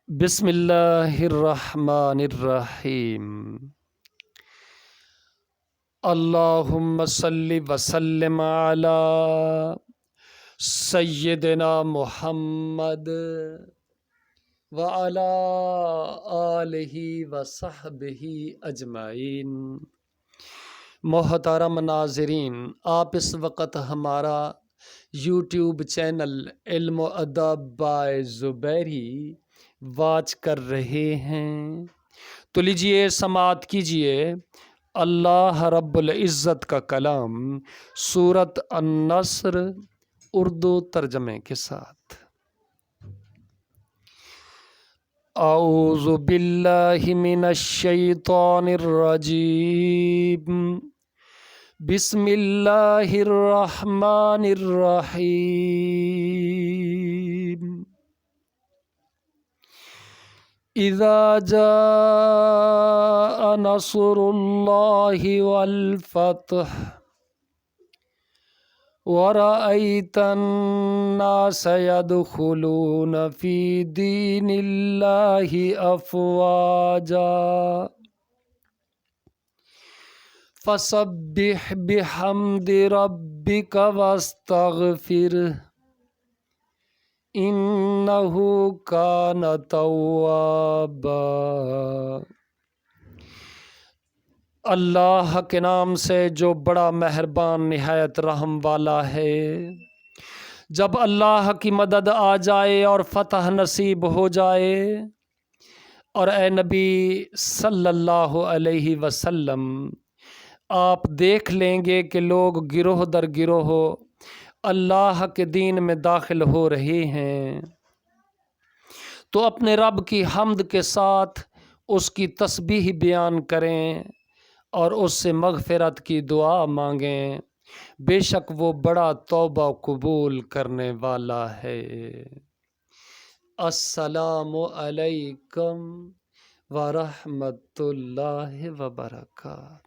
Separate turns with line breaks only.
بسم اللہ الرحمن الرحیم۔ اللہم صلی وسلم علی سیدنا محمد وعلی آلہ وصحبہ اجمعین۔ محترم ناظرین، آپ اس وقت ہمارا یوٹیوب چینل علم و ادب بائے زبیری واچ کر رہے ہیں، تو لیجئے سماعت کیجئے اللہ رب العزت کا کلام سورۃ النصر اردو ترجمے کے ساتھ۔ اعوذ باللہ من الشیطان الرجیم، بسم اللہ الرحمن الرحیم۔ اذا جاء نصر اللہ والفتح ورأيت الناس يدخلون في دين الله أفواجا فسبح بحمد ربك واستغفره انہ کان توابا۔ اللہ کے نام سے جو بڑا مہربان نہایت رحم والا ہے۔ جب اللہ کی مدد آ جائے اور فتح نصیب ہو جائے، اور اے نبی صلی اللہ علیہ وسلم آپ دیکھ لیں گے کہ لوگ گروہ در گروہ اللہ کے دین میں داخل ہو رہے ہیں، تو اپنے رب کی حمد کے ساتھ اس کی تسبیح بیان کریں اور اس سے مغفرت کی دعا مانگیں، بے شک وہ بڑا توبہ قبول کرنے والا ہے۔ السلام علیکم ورحمۃ اللہ وبرکاتہ۔